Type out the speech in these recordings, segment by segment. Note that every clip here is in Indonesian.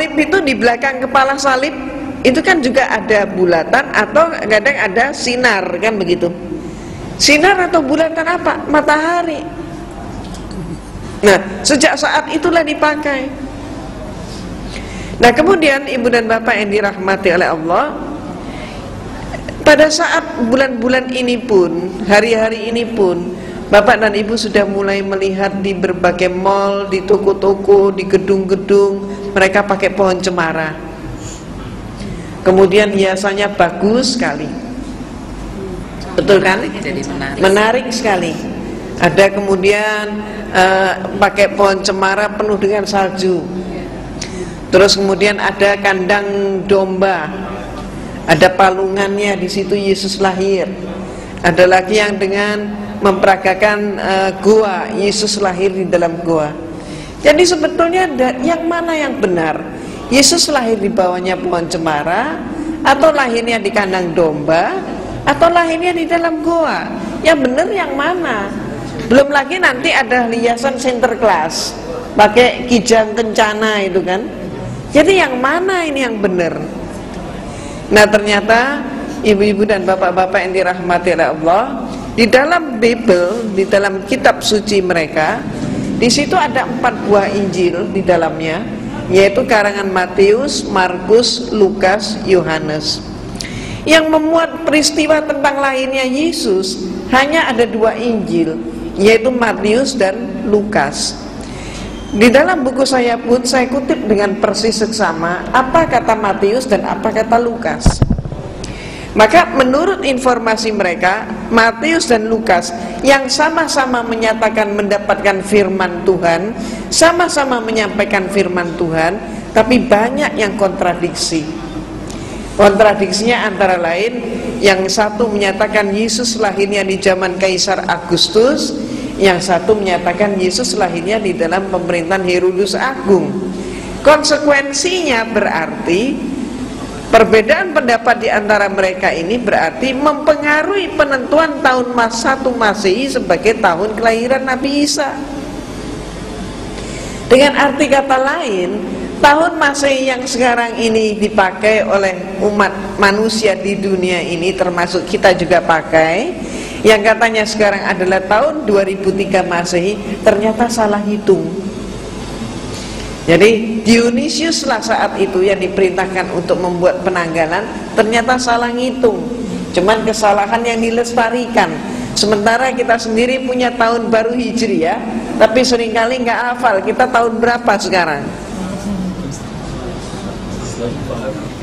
salib itu di belakang kepala salib itu kan juga ada bulatan atau kadang ada sinar, kan begitu. Sinar atau bulatan apa? Matahari. Nah, sejak saat itulah dipakai. Nah, kemudian ibu dan bapak yang dirahmati oleh Allah, pada saat bulan-bulan ini pun, hari-hari ini pun, bapak dan ibu sudah mulai melihat di berbagai mall, di toko-toko, di gedung-gedung, mereka pakai pohon cemara. Kemudian hiasannya bagus sekali. Betul kan? Jadi menarik sekali. Ada kemudian pakai pohon cemara penuh dengan salju. Terus kemudian ada kandang domba, ada palungannya, di situ Yesus lahir. Ada lagi yang dengan memperagakan gua, Yesus lahir di dalam gua. Jadi sebetulnya yang mana yang benar? Yesus lahir di bawahnya pohon cemara, atau lahirnya di kandang domba, atau lahirnya di dalam gua? Yang benar yang mana? Belum lagi nanti ada hiasan Sinterklas, pakai kijang kencana itu kan. Jadi yang mana ini yang benar? Nah, ternyata ibu-ibu dan bapak-bapak yang dirahmati oleh Allah, di dalam Bible, di dalam kitab suci mereka, di situ ada 4 buah Injil di dalamnya, yaitu karangan Matius, Markus, Lukas, Yohanes. Yang memuat peristiwa tentang lahirnya Yesus hanya ada 2 Injil, yaitu Matius dan Lukas. Di dalam buku saya pun saya kutip dengan persis seksama apa kata Matius dan apa kata Lukas. Maka menurut informasi mereka, Matius dan Lukas yang sama-sama menyatakan mendapatkan firman Tuhan, sama-sama menyampaikan firman Tuhan, tapi banyak yang kontradiksi. Kontradiksinya antara lain, yang satu menyatakan Yesus lahirnya di zaman Kaisar Agustus, yang satu menyatakan Yesus lahirnya di dalam pemerintahan Herodes Agung. Konsekuensinya berarti perbedaan pendapat di antara mereka ini berarti mempengaruhi penentuan tahun 1 Masehi sebagai tahun kelahiran Nabi Isa. Dengan arti kata lain, tahun Masehi yang sekarang ini dipakai oleh umat manusia di dunia ini, termasuk kita juga pakai, yang katanya sekarang adalah tahun 2003 Masehi, ternyata salah hitung. Jadi Dionysius lah saat itu yang diperintahkan untuk membuat penanggalan, ternyata salah ngitung. Cuman kesalahan yang dilestarikan. Sementara kita sendiri punya tahun baru Hijriah, tapi seringkali nggak hafal kita tahun berapa sekarang.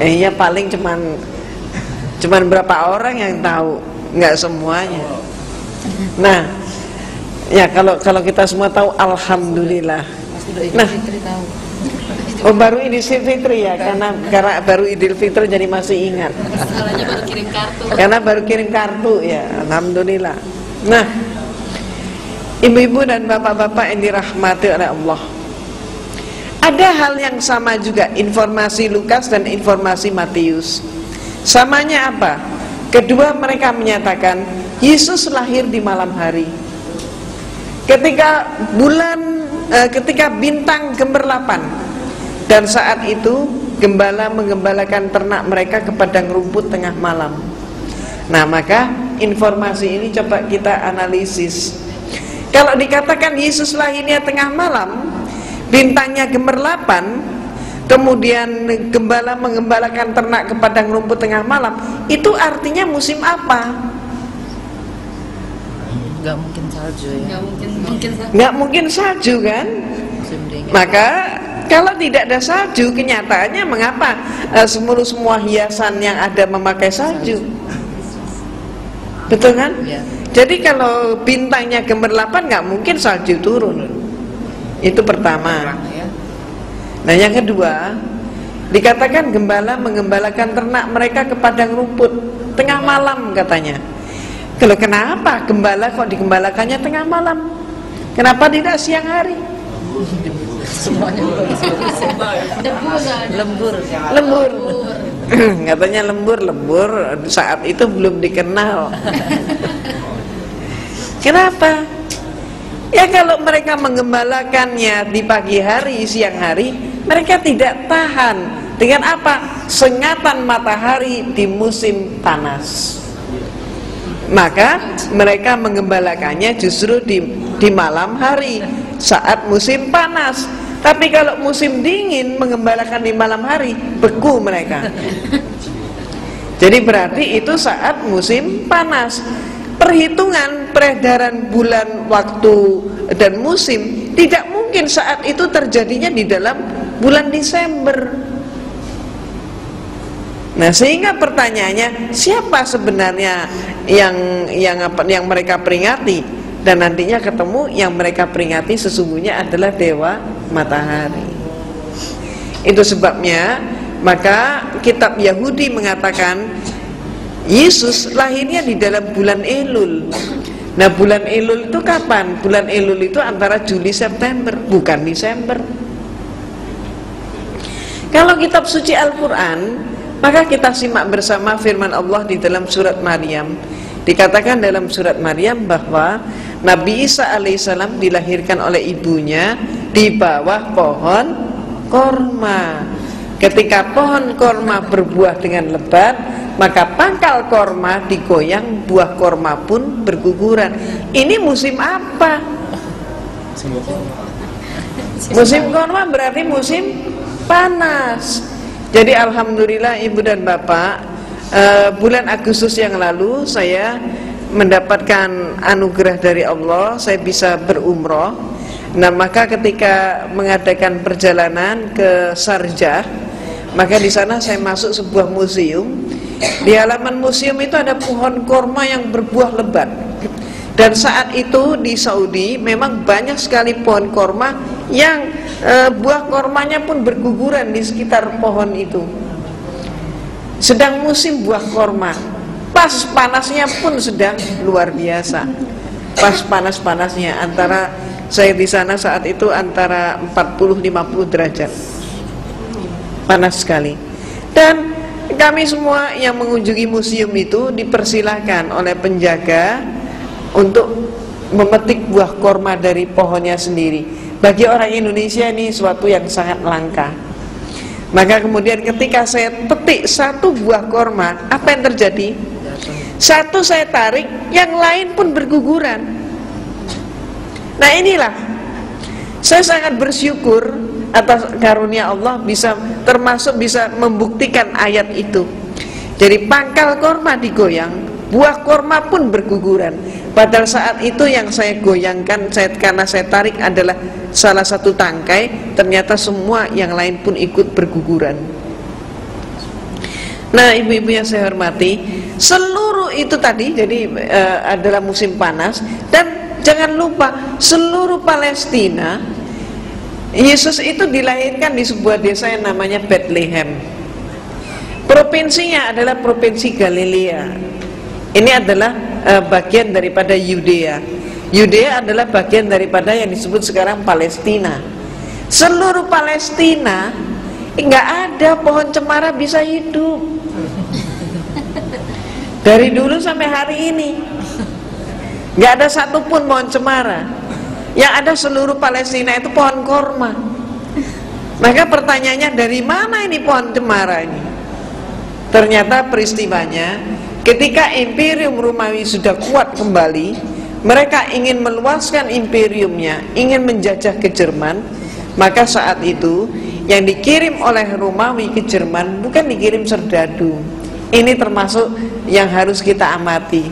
Ya paling cuman berapa orang yang tahu, nggak semuanya. Nah, ya kalau kita semua tahu, alhamdulillah. Nah, oh baru Idul Fitri ya, karena baru Idul Fitri jadi masih ingat. Masalahnya baru kirim kartu. Karena baru kirim kartu ya, alhamdulillah. Nah, ibu-ibu dan bapak-bapak yang dirahmati oleh Allah, ada hal yang sama juga informasi Lukas dan informasi Matius. Samanya apa? Kedua mereka menyatakan Yesus lahir di malam hari. Ketika bintang gemerlapan, dan saat itu gembala menggembalakan ternak mereka ke padang rumput tengah malam. Nah, maka informasi ini coba kita analisis. Kalau dikatakan Yesus lahirnya tengah malam, bintangnya gemerlapan, kemudian gembala menggembalakan ternak ke padang rumput tengah malam, itu artinya musim apa? Gak mungkin salju ya. Gak mungkin salju kan? Maka kalau tidak ada salju, kenyataannya mengapa semua hiasan yang ada memakai salju? Betul kan? Ya. Jadi kalau bintangnya gemerlapan, gak mungkin salju turun. Itu pertama. Nah, yang kedua, dikatakan gembala menggembalakan ternak mereka ke padang rumput tengah malam katanya. Kalau kenapa gembala kok digembalakannya tengah malam? Kenapa tidak siang hari? Semuanya lembur. Katanya lembur saat itu belum dikenal. Kenapa? Ya kalau mereka menggembalakannya di pagi hari, siang hari, mereka tidak tahan dengan apa? Sengatan matahari di musim panas. Maka mereka menggembalakannya justru di malam hari saat musim panas. Tapi kalau musim dingin menggembalakan di malam hari, beku mereka. Jadi berarti itu saat musim panas. Perhitungan peredaran bulan, waktu, dan musim tidak mungkin saat itu terjadinya di dalam bulan Desember. Nah, sehingga pertanyaannya, siapa sebenarnya yang mereka peringati? Dan nantinya ketemu yang mereka peringati sesungguhnya adalah dewa matahari. Itu sebabnya maka kitab Yahudi mengatakan Yesus lahirnya di dalam bulan Elul. Nah, bulan Elul itu kapan? Bulan Elul itu antara Juli September, bukan Desember. Kalau kitab suci Al-Quran, maka kita simak bersama firman Allah di dalam surat Maryam. Dikatakan dalam surat Maryam bahwa Nabi Isa alaihissalam dilahirkan oleh ibunya di bawah pohon korma. Ketika pohon korma berbuah dengan lebat, maka pangkal korma digoyang, buah korma pun berguguran. Ini musim apa? Musim korma berarti musim panas. Jadi alhamdulillah ibu dan bapak, bulan Agustus yang lalu saya mendapatkan anugerah dari Allah, saya bisa berumroh. Nah, maka ketika mengadakan perjalanan ke Sharjah, maka di sana saya masuk sebuah museum. Di halaman museum itu ada pohon korma yang berbuah lebat. Dan saat itu di Saudi memang banyak sekali pohon korma yang buah kormanya pun berguguran di sekitar pohon itu. Sedang musim buah korma, pas panasnya pun sedang luar biasa. Pas panas-panasnya, antara saya di sana saat itu antara 40-50 derajat. Panas sekali. Dan kami semua yang mengunjungi museum itu dipersilahkan oleh penjaga untuk memetik buah korma dari pohonnya sendiri. Bagi orang Indonesia ini suatu yang sangat langka. Maka kemudian ketika saya petik satu buah korma, apa yang terjadi? Satu saya tarik, yang lain pun berguguran. Nah, inilah saya sangat bersyukur atas karunia Allah bisa membuktikan ayat itu. Jadi pangkal korma digoyang, buah korma pun berguguran. Padahal saat itu yang saya goyangkan, karena saya tarik adalah salah satu tangkai, ternyata semua yang lain pun ikut berguguran. Nah, ibu-ibu yang saya hormati, seluruh itu tadi jadi adalah musim panas. Dan jangan lupa seluruh Palestina, Yesus itu dilahirkan di sebuah desa yang namanya Bethlehem. Provinsinya adalah provinsi Galilea. Ini adalah bagian daripada Yudea. Yudea adalah bagian daripada yang disebut sekarang Palestina. Seluruh Palestina nggak ada pohon cemara bisa hidup. Dari dulu sampai hari ini nggak ada satupun pohon cemara. Yang ada seluruh Palestina itu pohon korma. Maka pertanyaannya, dari mana ini pohon cemara ini? Ternyata peristiwanya ketika Imperium Romawi sudah kuat kembali, mereka ingin meluaskan imperiumnya, ingin menjajah ke Jerman. Maka saat itu yang dikirim oleh Romawi ke Jerman bukan dikirim serdadu. Ini termasuk yang harus kita amati.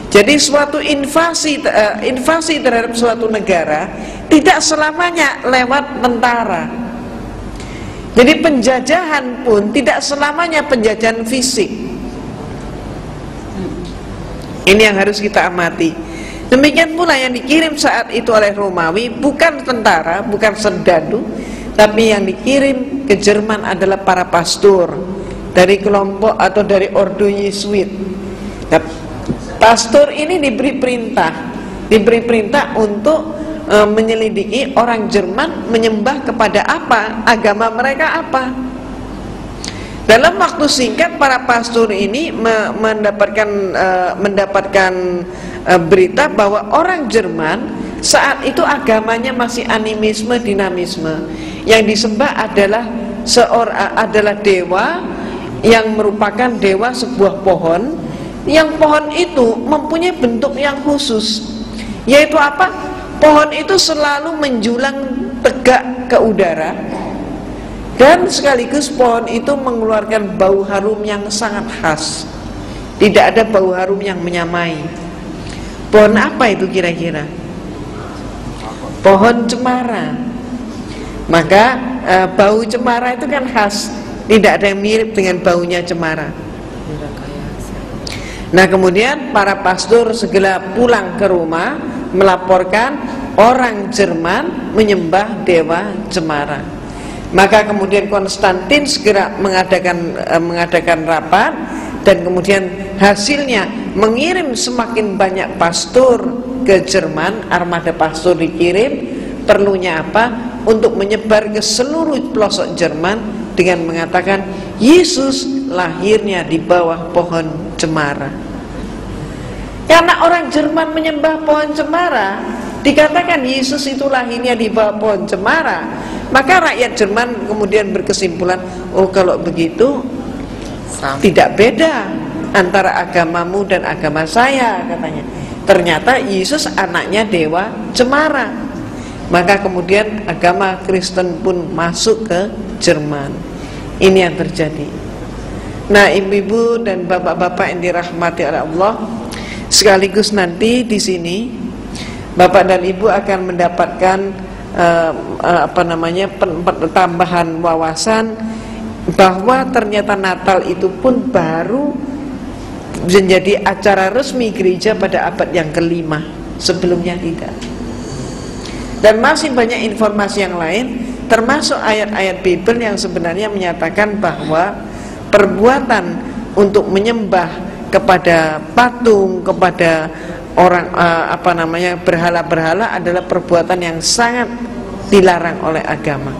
Jadi suatu invasi terhadap suatu negara tidak selamanya lewat tentara. Jadi penjajahan pun tidak selamanya penjajahan fisik. Ini yang harus kita amati. Demikian pula yang dikirim saat itu oleh Romawi bukan tentara, bukan serdadu, tapi yang dikirim ke Jerman adalah para pastor dari kelompok atau dari ordo Yesuit. Nah, pastor ini diberi perintah untuk menyelidiki orang Jerman menyembah kepada apa, agama mereka apa. Dalam waktu singkat para pastor ini mendapatkan berita bahwa orang Jerman saat itu agamanya masih animisme, dinamisme. Yang disembah adalah dewa yang merupakan dewa sebuah pohon, yang pohon itu mempunyai bentuk yang khusus, yaitu apa? Pohon itu selalu menjulang tegak ke udara, dan sekaligus pohon itu mengeluarkan bau harum yang sangat khas. Tidak ada bau harum yang menyamai. Pohon apa itu kira-kira? Pohon cemara. Maka bau cemara itu kan khas, tidak ada yang mirip dengan baunya cemara. Nah, kemudian para pastor segera pulang ke rumah melaporkan orang Jerman menyembah dewa cemara. Maka kemudian Konstantin segera mengadakan rapat, dan kemudian hasilnya mengirim semakin banyak pastor ke Jerman. Armada pastor dikirim, perlunya apa? Untuk menyebar ke seluruh pelosok Jerman dengan mengatakan Yesus lahirnya di bawah pohon cemara. Karena orang Jerman menyembah pohon cemara, dikatakan Yesus itu lahirnya di bawah pohon cemara, maka rakyat Jerman kemudian berkesimpulan, oh kalau begitu tidak beda antara agamamu dan agama saya, katanya. Ternyata Yesus anaknya dewa cemara. Maka kemudian agama Kristen pun masuk ke Jerman. Ini yang terjadi. Nah, ibu-ibu dan bapak-bapak yang dirahmati oleh Allah, sekaligus nanti di sini bapak dan ibu akan mendapatkan tambahan wawasan bahwa ternyata Natal itu pun baru menjadi acara resmi gereja pada abad yang ke-5, sebelumnya tidak. Dan masih banyak informasi yang lain, termasuk ayat-ayat Bible yang sebenarnya menyatakan bahwa perbuatan untuk menyembah kepada patung, kepada orang berhala-berhala adalah perbuatan yang sangat dilarang oleh agama.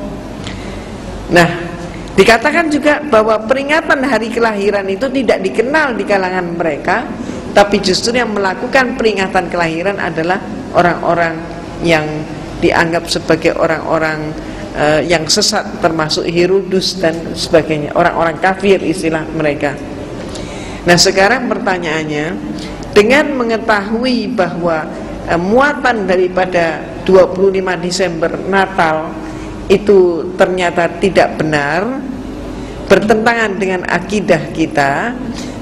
Nah, dikatakan juga bahwa peringatan hari kelahiran itu tidak dikenal di kalangan mereka, tapi justru yang melakukan peringatan kelahiran adalah orang-orang yang dianggap sebagai orang-orang yang sesat, termasuk Herodus dan sebagainya, orang-orang kafir istilah mereka. Nah, sekarang pertanyaannya, dengan mengetahui bahwa muatan daripada 25 Desember Natal itu ternyata tidak benar, bertentangan dengan akidah kita,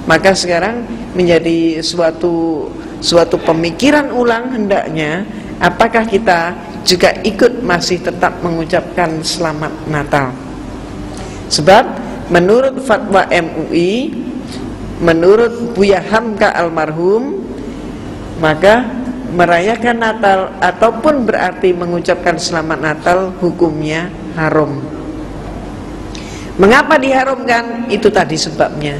maka sekarang menjadi suatu pemikiran ulang hendaknya, apakah kita juga ikut masih tetap mengucapkan selamat Natal. Sebab menurut fatwa MUI, menurut Buya Hamka almarhum, maka merayakan Natal ataupun berarti mengucapkan selamat Natal hukumnya haram. Mengapa diharamkan? Itu tadi sebabnya.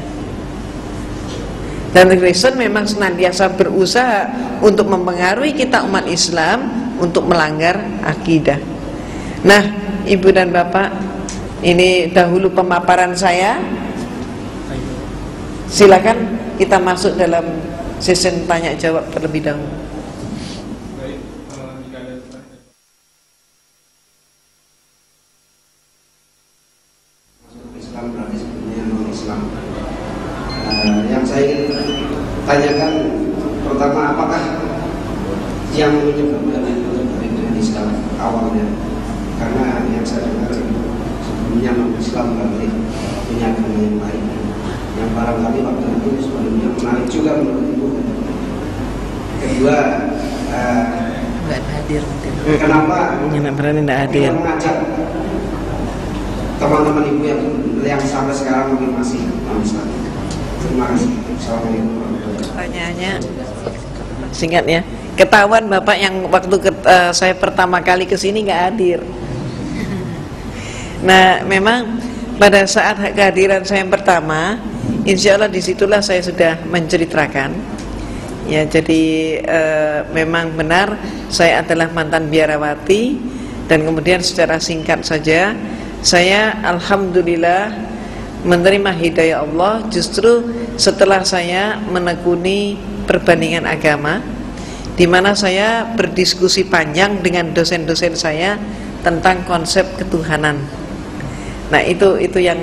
Dan Kristen memang senantiasa berusaha untuk mempengaruhi kita umat Islam untuk melanggar akidah. Nah, ibu dan bapak, ini dahulu pemaparan saya. Silakan kita masuk dalam sesi tanya jawab terlebih dahulu. Islam berarti sebenarnya non-Islam. Yang saya ingin tanyakan pertama, apakah yang menyebabkan itu dari Islam awalnya? Karena yang saya dengar sebelumnya non-Islam berarti punya agama yang lain, yang barangkali waktu itu sebelumnya menarik juga menurut ibu. Kedua, nggak hadir mungkin. Kenapa tidak hadir? Mengajak teman-teman ibu yang sampai sekarang mungkin masih non-Islam. Terima kasih. Assalamualaikum warahmatullahi wabarakatuh. Pertanyaannya singkat ya. Ketahuan bapak yang waktu saya pertama kali kesini nggak hadir. Nah, memang pada saat kehadiran saya yang pertama, insya Allah disitulah saya sudah menceritakan. Ya, jadi memang benar saya adalah mantan biarawati, dan kemudian secara singkat saja, saya alhamdulillah menerima hidayah Allah justru setelah saya menekuni perbandingan agama, di mana saya berdiskusi panjang dengan dosen-dosen saya tentang konsep ketuhanan. Nah, itu yang